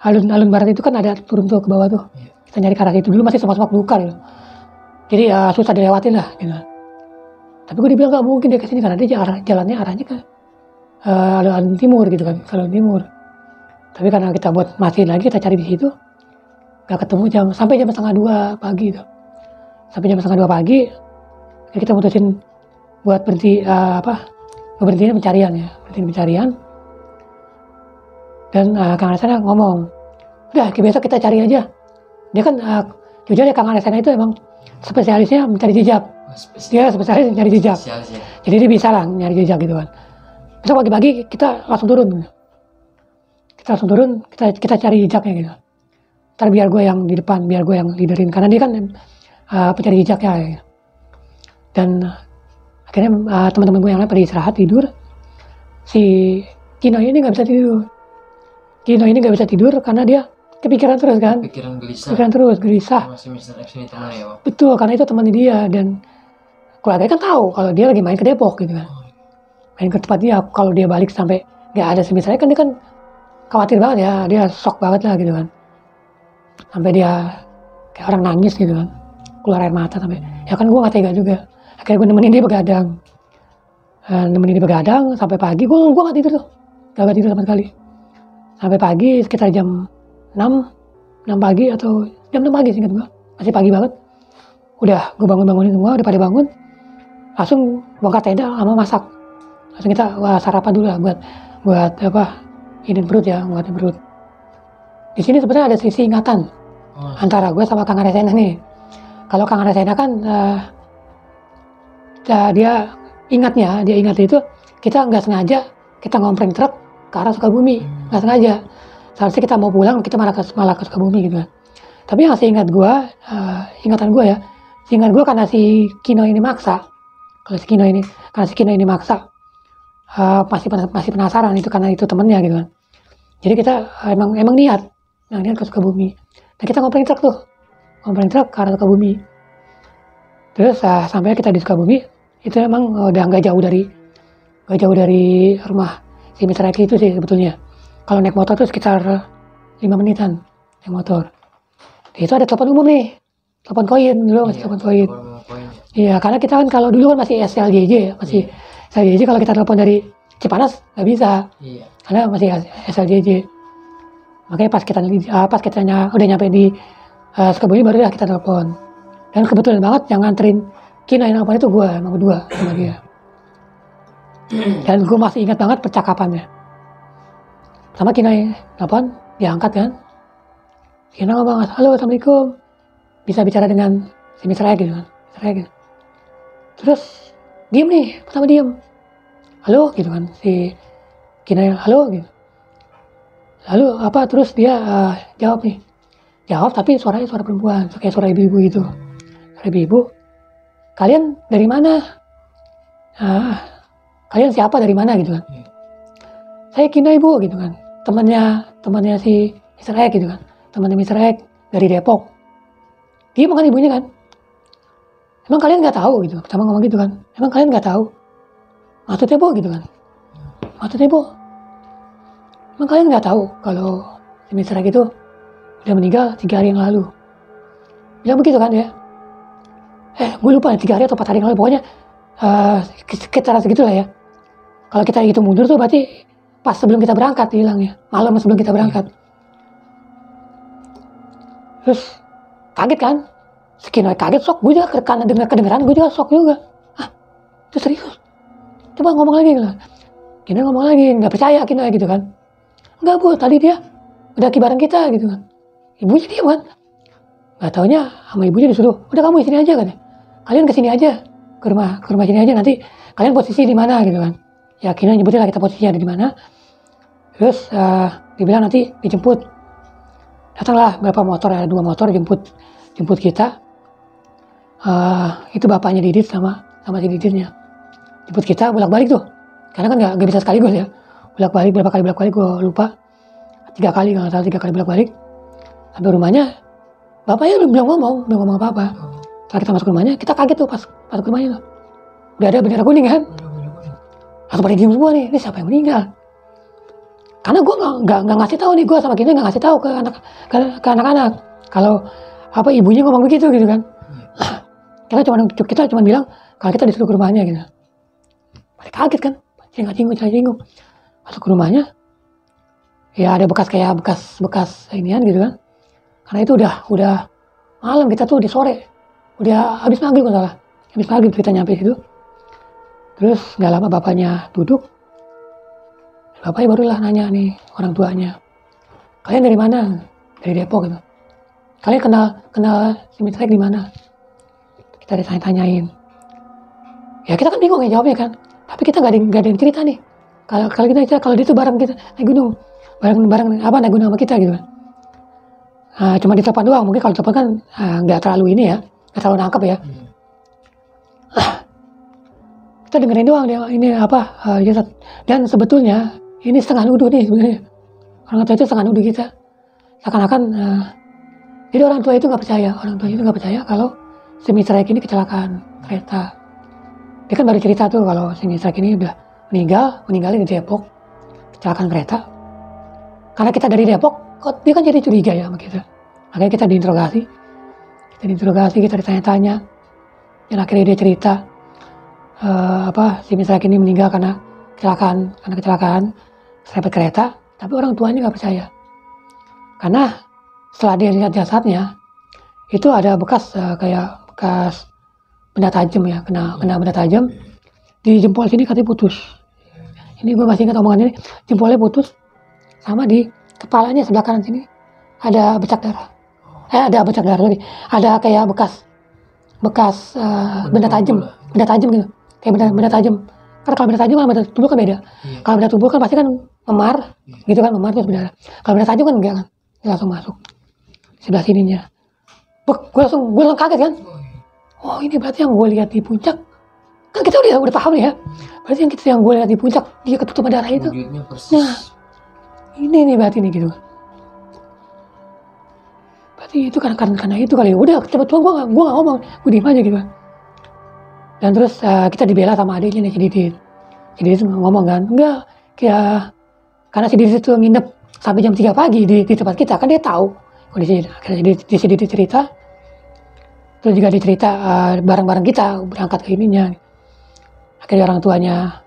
alun barat itu kan ada turun tuh ke bawah tuh. Kita nyari ke arah itu dulu masih semak-semak belukar gitu. Jadi susah dilewatin lah gitu. Tapi gue dibilang gak mungkin dia kesini karena dia jalannya arahnya ke alun timur gitu kan, alun timur. Tapi karena kita buat mastiin lagi, kita cari di situ, gak ketemu sampai jam 1:30 pagi tuh. Sampai jam 1:30 pagi, kita mutusin buat berhentinya pencarian. Dan Kang Arya Sena ngomong, udah besok kita cari aja. Dia kan jujur ya, Kang Arya Sena itu emang spesialisnya mencari jejak. Dia spesialis mencari jejak. Jadi dia bisa lah nyari jejak gitu kan. Besok pagi-pagi kita langsung turun. Kita cari jejaknya gitu. Ntar biar gue yang di depan, biar gue yang leaderin. Karena dia kan pencari jejaknya gitu. Dan akhirnya teman-teman gue yang lain pada istirahat tidur. Si Kinoy ini gak bisa tidur. Karena dia kepikiran terus kan, Pikiran gelisah. pikiran terus gelisah. Sama si Mr. X ini temannya ya, Bang. Betul, karena itu temannya dia, dan keluarganya kan tahu kalau dia lagi main ke Depok gitu kan, main ke tempat dia. Kalau dia balik sampai nggak ada si Mr. X kan dia kan khawatir banget ya, dia shock banget lah gitu kan, sampai dia kayak orang nangis gitu kan, keluar air mata sampai. Ya kan gue nggak tega juga, akhirnya gue nemenin dia begadang. Nemenin dia begadang sampai pagi. Gue nggak tidur tuh, nggak tidur sama sekali sampai pagi, sekitar jam 6 pagi atau jam 6 pagi singkat gue, masih pagi banget. Udah gue bangunin semua, udah pada bangun, langsung bongkar tenda sama masak. Langsung kita sarapan dulu lah buat apa, ini perut ya, buat perut. Di sini sebenarnya ada sisi ingatan antara gue sama Kang Aresena nih. Kalau Kang Aresena kan dia ingat itu kita nggak sengaja kita ngompreng truk ke arah Sukabumi, nggak sengaja. Seharusnya kita mau pulang, kita malah ke Sukabumi gitu kan. Tapi yang seingat gue, ingatan gue ya, seingat gue karena si Kino ini maksa. Karena si Kino ini maksa, masih penasaran itu karena itu temennya gitu kan. Jadi kita emang niat ke Sukabumi. Nah kita ngompreng truk ke arah Sukabumi. Terus sampai kita di Sukabumi, itu emang udah nggak jauh dari rumah si Mr. X itu sih sebetulnya. Kalau naik motor tuh sekitar 5 menitan naik motor. Di itu ada telepon umum nih, telepon koin dulu, masih telepon koin. Iya, karena kita kan kalau dulu kan masih SLJJ ya, SLJJ. Kalau kita telepon dari Cipanas nggak bisa, karena masih SLJJ. Makanya pas kita udah nyampe di Sukabumi baru kita telepon. Dan kebetulan banget yang nganterin Kino yang apa itu gue, emang berdua sama dia. Dan gue masih ingat banget percakapannya. Sama Kino yang telepon, diangkat kan. Kino ngomong, halo assalamualaikum. Bisa bicara dengan si Mr. X gitu kan. Terus diem nih, pertama diem. Halo gitu kan, si Kino yang halo gitu. Lalu apa, terus dia jawab tapi suaranya suara perempuan, kayak suara ibu-ibu gitu. Suara ibu-ibu. Kalian dari mana? Kalian siapa, dari mana gitu kan? Saya Kino ibu gitu kan. Temannya si Mr. X gitu kan. Temannya Mr. X dari Depok. Dia makan ibunya kan. Emang kalian nggak tahu gitu? Sama ngomong gitu kan. Emang kalian nggak tahu? Maksudnya bu gitu kan. Emang kalian nggak tahu kalau si Mr. X itu udah meninggal 3 hari yang lalu? Bilang begitu kan ya. Gue lupa 3 hari atau 4 hari yang lalu. Pokoknya sekitar segitu lah ya. Kalau kita hitung mundur tuh berarti pas sebelum kita berangkat hilangnya. Malam sebelum kita berangkat. Terus kaget kan. Sekino kaget, sok. Gue juga kedengeran, gue juga sok juga. Itu serius. Coba ngomong lagi lah. Kino ngomong lagi, nggak percaya Kino gitu kan. Enggak bu, tadi dia udah kibaran kita gitu kan. Ibunya diam kan. Gak taunya sama ibunya disuruh, udah kamu di sini aja kan. Kalian kesini aja, ke rumah sini aja, nanti kalian posisi di mana gitu kan. Ya Kino nyebutin lah kita posisinya ada di mana. Terus dibilang nanti dijemput. Datanglah berapa motor, ada 2 motor jemput kita. Itu bapaknya Didit sama si Diditnya. Jemput kita bolak-balik tuh. Karena kan nggak bisa sekaligus ya. Bolak-balik berapa kali bolak-balik gue lupa. 3 kali nggak salah, 3 kali bolak-balik. Sampai rumahnya bapaknya belum ngomong apa-apa. Setelah kita masuk rumahnya, kita kaget tuh pas masuk rumahnya tuh. Udah ada bendera kuning kan. Langsung pada diem semua nih, ini siapa yang meninggal? Karena gue nggak ngasih tahu nih, gue sama Kino nggak ngasih tahu ke anak-anak kalau apa ibunya ngomong begitu gitu kan. Kita cuma bilang kalau kita disuruh ke rumahnya gitu. Pada kaget kan, cinggung. Masuk ke rumahnya, ya ada bekas inian gitu kan. Karena itu udah malam, kita tuh di sore, udah habis maghrib kita nyampe situ. Terus nggak lama bapaknya duduk. Bapaknya barulah nanya nih orang tuanya, kalian dari mana? Dari Depok gitu. Kalian kenal si Mr. X di mana? Kita ditanya-tanyain. Ya kita kan bingung ya jawabnya kan. Tapi kita nggak ada yang cerita nih. Kalau kita cerita, kalau dia tuh bareng kita naik gunung, bareng naik gunung sama kita gitu kan. Cuma di telepon doang. Mungkin kalau telepon kan nggak terlalu ini ya, nggak terlalu nangkep ya. Kita dengerin doang dia ini apa dan sebetulnya ini setengah nuduh nih sebenarnya. Orang tua itu setengah nuduh kita. seakan-akan jadi orang tua itu nggak percaya kalau si Mr. X ini kecelakaan kereta. Dia kan baru cerita tuh kalau si Mr. X ini udah meninggalnya di Depok, kecelakaan kereta. Karena kita dari Depok, kok dia kan jadi curiga ya sama kita. Makanya kita diinterogasi, kita ditanya-tanya. Dan akhirnya dia cerita si Mr. X ini meninggal karena kecelakaan serempet kereta. Tapi orang tuanya nggak percaya. Karena setelah dia lihat jasadnya, itu ada bekas bekas benda tajam ya, kena benda tajam di jempol sini katanya putus. Ini gue masih ingat omongan ini, jempolnya putus, sama di kepalanya sebelah kanan sini ada bercak darah. Ada kayak bekas benda tajam gitu, kayak benda tajam. Karena kalau benda tajam sama benda tubuh kan beda. Kalau benda tubuh kan pasti kan memar, gitu kan, memar terus berdarah. Kalau benda tajam kan enggak kan, langsung masuk sebelah sininya. Gue langsung kaget kan. Oh ini berarti yang gue lihat di puncak. Kan kita udah paham nih ya. Berarti yang gue lihat di puncak dia ketutup darah itu. Nah, ini nih berarti nih gitu. Berarti itu karena itu kali. Udah cepet gue nggak ngomong, gue diem aja gitu. Dan terus kita dibela sama adiknya nih si Didit. Si Didit ngomong kan, enggak, karena si Didit itu nginep sampai jam 3 pagi di tempat kita, kan dia tahu kondisinya. Akhirnya si Didit cerita. Terus juga dicerita bareng-bareng kita berangkat ke ininya. Akhirnya orang tuanya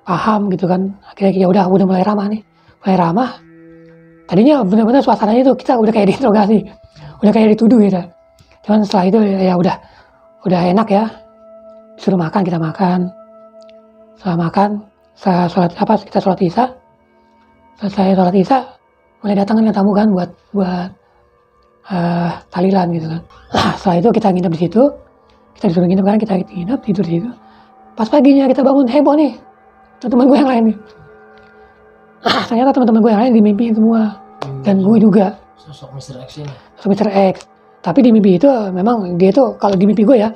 paham gitu kan. Akhirnya ya udah mulai ramah nih. Mulai ramah. Tadinya benar-benar suasananya itu kita udah kayak diinterogasi. Udah kayak dituduh gitu. Cuman setelah itu ya udah enak ya. Disuruh makan, kita makan. Setelah makan, kita sholat Isya. Selesai sholat Isya, mulai datang kan tamu kan buat tahlilan gitu kan. Setelah itu kita nginep di situ, kita disuruh nginep kan, kita nginep tidur di situ. Pas paginya kita bangun heboh nih, teman gue yang lain nih. Ternyata teman-teman gue yang lain dimimpiin semua, dan gue juga. Sosok Mr. X ini. Sosok Mr. X. Tapi di mimpi itu memang dia tuh kalau di mimpi gue ya,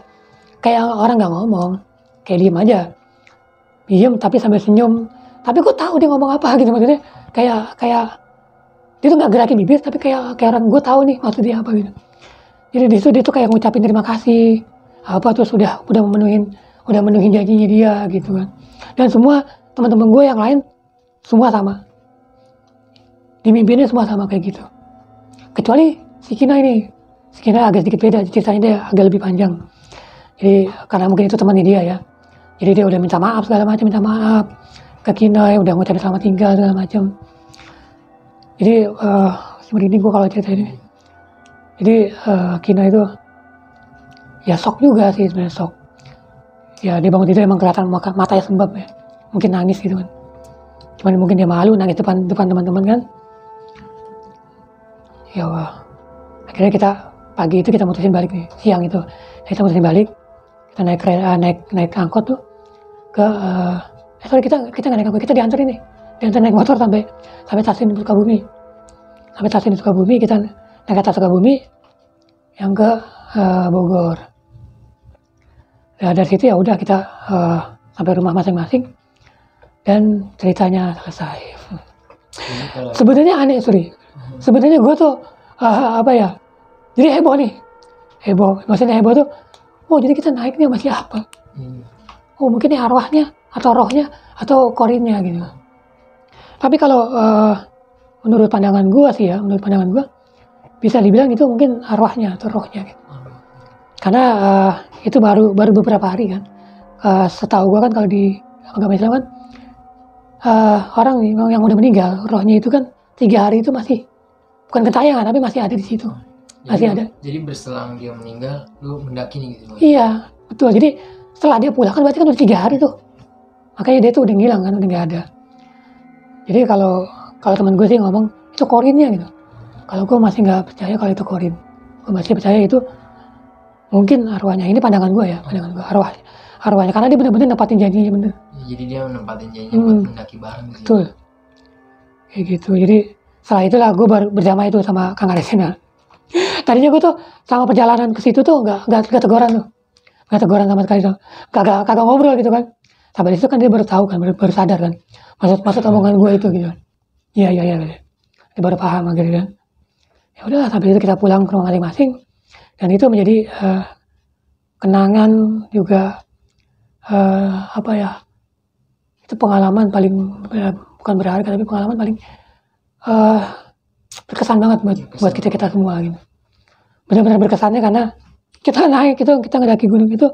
kayak orang nggak ngomong, kayak diem aja, diem tapi sambil senyum. Tapi gue tahu dia ngomong apa gitu, maksudnya kayak dia tuh nggak gerakin bibir, tapi kayak orang gue tahu nih maksud dia apa gitu. Jadi di situ dia tuh kayak ngucapin terima kasih apa, terus udah menuhin janjinya dia gitu kan. Dan semua teman-teman gue yang lain semua sama, di mimpinya semua sama kayak gitu, kecuali si Kina agak sedikit beda ceritanya, dia agak lebih panjang. Jadi karena mungkin itu temannya dia ya, jadi dia udah minta maaf ke Kina, udah ngucapin selamat tinggal segala macam. Jadi sebenarnya gue kalau cerita ini, jadi Kina itu ya shock juga sih sebenarnya, shock. Ya dia bangun tidur emang kelihatan matanya sembab ya, mungkin nangis gitu kan. Cuman mungkin dia malu nangis depan teman-teman kan. Ya akhirnya kita pagi itu kita mutusin balik nih, siang itu kita mutusin balik, kita naik angkot tuh ke kita nggak naik angkot, kita diantar naik motor sampai stasiun Sukabumi. Sampai stasiun Sukabumi kita naik kereta Sukabumi yang ke Bogor. Ya dari situ ya udah kita sampai rumah masing-masing dan ceritanya selesai. Sebenarnya aneh, sebenarnya gue tuh jadi heboh, maksudnya heboh tuh, oh jadi kita naik nih sama siapa? Oh mungkin ini arwahnya atau rohnya atau korinnya gitu. Tapi kalau menurut pandangan gue bisa dibilang itu mungkin arwahnya atau rohnya gitu. Karena itu baru beberapa hari kan. Setahu gue kan kalau di agama Islam kan orang yang udah meninggal, rohnya itu kan 3 hari itu masih bukan kentayangan tapi masih ada di situ. Jadi berselang dia meninggal, lu mendaki nih gitu. Iya, betul. Jadi setelah dia pulang kan berarti kan udah 3 hari tuh. Makanya dia tuh udah ngilang kan, udah nggak ada. Jadi kalau teman gue sih ngomong itu korinnya gitu. Kalau gue masih nggak percaya kalau itu korin. Gue masih percaya itu mungkin arwahnya. Ini pandangan gue ya, arwahnya karena dia benar-benar nempatin janjinya bener. Jadi dia nempatin janjinya buat mendaki bareng gitu. Betul. Kayak gitu. Jadi setelah itulah gue baru berjamaah itu sama Kang Aresina. Tadinya gue tuh sama perjalanan ke situ tuh nggak teguran sama sekali tuh, kagak ngobrol gitu kan. Sampai itu kan dia baru tahu kan, baru sadar kan maksud omongan gue itu gitu. Iya dia baru paham akhirnya kan. Ya udahlah, habis itu kita pulang ke rumah masing-masing, dan itu menjadi kenangan juga, apa ya, itu pengalaman paling, bukan berharga tapi pengalaman paling berkesan banget buat kita semua gitu. Benar-benar berkesannya karena kita naik itu, kita ngedaki gunung itu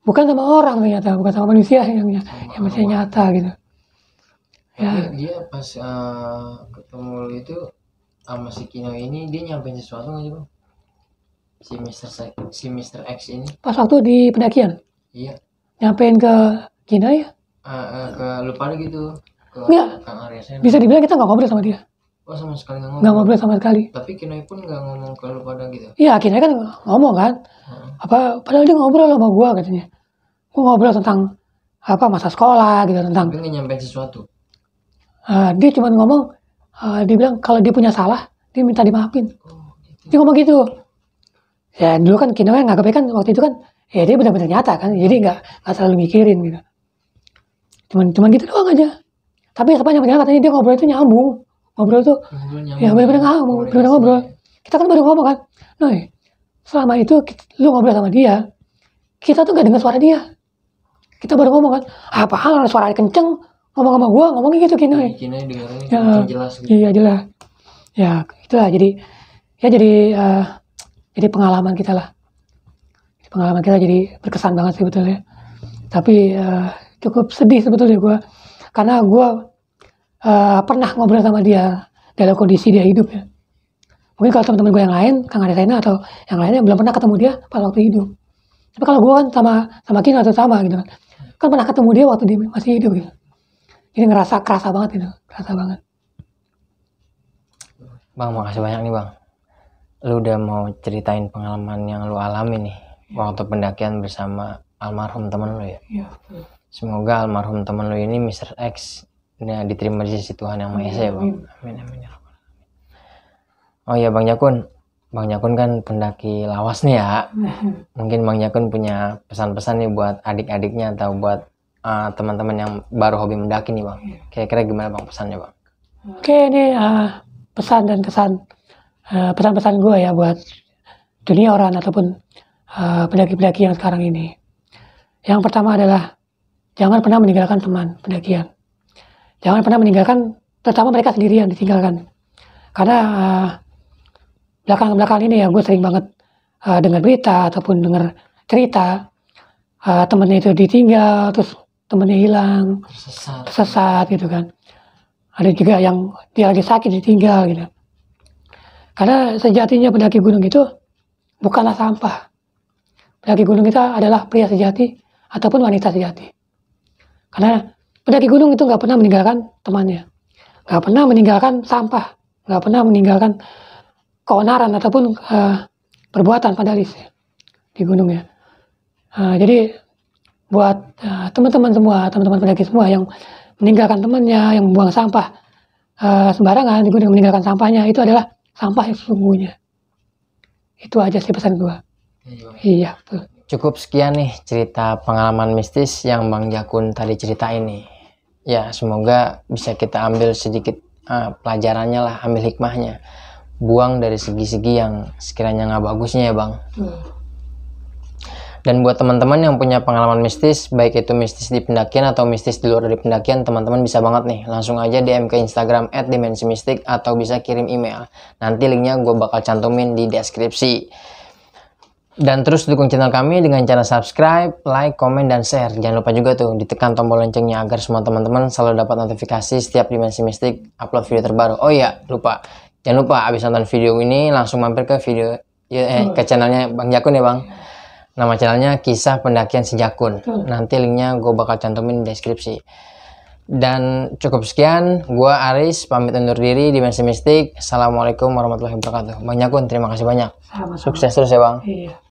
bukan sama orang ternyata, bukan sama manusia yang masih nyata gitu. Ya. Dia pas ketemu lu itu sama si Kino ini, dia nyampein sesuatu nggak sih bang? Si Mr. X ini pas waktu di pendakian, iya, nyampein ke Kino ya, ke lu pada gitu, ke Enggak. Kang Arya. Bisa dibilang kita nggak ngobrol sama dia. Oh, sama sekali nggak ngobrol sama sekali. Tapi Kino pun nggak ngomong ke lu pada gitu. Iya, Kino kan ngomong kan, padahal dia ngobrol sama gua katanya. Gua ngobrol tentang apa, masa sekolah gitu, tentang. Tapi nggak nyampein sesuatu. Dia cuma ngomong, dia bilang kalau dia punya salah, dia minta dimaafin. Dia ngomong gitu. Ya dulu kan Kino yang nganggapnya kan waktu itu kan, ya dia benar-benar nyata kan, jadi nggak selalu mikirin gitu. Cuman gitu doang aja. Tapi sepanjang perjalanan katanya dia ngobrol itu nyambung. Ngobrol tuh, ya benar-benar ngobrol. Kita kan baru ngomong kan, selama itu lu ngobrol sama dia, kita tuh gak dengar suara dia. Kita baru ngomong kan, apaan suaranya kenceng, ngomong sama gua, ngomongnya gitu Kino. Kino dengarnya jelas gitu. Iya jelas. Ya itulah, jadi pengalaman kita lah. Pengalaman kita jadi berkesan banget sebetulnya. Tapi cukup sedih sebetulnya gua, karena gua pernah ngobrol sama dia dalam kondisi dia hidup ya. Mungkin kalau teman-teman gue yang lain, Kang Arisena atau yang lainnya belum pernah ketemu dia pas waktu hidup. Tapi kalau gue kan sama Kino atau sama gitu kan pernah ketemu dia waktu dia masih hidup gitu. Jadi kerasa banget gitu, kerasa banget. Bang, makasih banyak nih bang. Lu udah mau ceritain pengalaman yang lu alami nih waktu pendakian bersama almarhum temen lu ya. Iya. Semoga almarhum temen lu ini Mr. X diterima di sisi Tuhan Yang Maha Esa ya bang. Amin amin ya. Oh ya Bang Jakun kan pendaki lawas nih ya. Mungkin Bang Jakun punya pesan-pesan nih buat adik-adiknya atau buat teman-teman yang baru hobi mendaki nih bang. Kira-kira gimana bang pesannya bang? Oke, ini pesan dan kesan, pesan-pesan gue ya buat dunia orang ataupun pendaki-pendaki yang sekarang ini. Yang pertama adalah jangan pernah meninggalkan teman pendakian. Jangan pernah meninggalkan, terutama mereka sendirian ditinggalkan. Karena belakang-belakang ini ya gue sering banget dengar berita ataupun dengar cerita temennya itu ditinggal, terus temennya hilang, tersesat gitu kan. Ada juga yang dia lagi sakit ditinggal gitu. Karena sejatinya pendaki gunung itu bukanlah sampah. Pendaki gunung itu adalah pria sejati ataupun wanita sejati. Karena pendaki gunung itu nggak pernah meninggalkan temannya, nggak pernah meninggalkan sampah, nggak pernah meninggalkan keonaran ataupun perbuatan vandalis di gunung ya. Jadi buat teman-teman semua, teman-teman pendaki semua yang meninggalkan temannya, yang membuang sampah sembarangan di gunung, meninggalkan sampahnya, itu adalah sampah yang sesungguhnya. Itu aja sih pesan gua. Iya betul. Cukup sekian nih cerita pengalaman mistis yang Bang Jakun tadi ceritain nih. Ya semoga bisa kita ambil sedikit pelajarannya lah, ambil hikmahnya. Buang dari segi-segi yang sekiranya nggak bagusnya ya bang. Dan buat teman-teman yang punya pengalaman mistis, baik itu mistis di pendakian atau mistis di luar dari pendakian, teman-teman bisa banget nih langsung aja DM ke Instagram @dimensimistik atau bisa kirim email. Nanti linknya gue bakal cantumin di deskripsi. Dan terus dukung channel kami dengan cara subscribe, like, komen, dan share. Jangan lupa juga tuh ditekan tombol loncengnya agar semua teman-teman selalu dapat notifikasi setiap Dimensi Mistik upload video terbaru. Oh iya, jangan lupa abis nonton video ini langsung mampir ke video ke channelnya Bang Jakun ya bang. Nama channelnya Kisah Pendakian Si Jakun. Nanti linknya gue bakal cantumin di deskripsi. Dan cukup sekian, gue Aris pamit undur diri Dimensi Mistik. Assalamualaikum warahmatullahi wabarakatuh. Bang Jakun terima kasih banyak. Sama-sama. Sukses terus ya bang. Iya.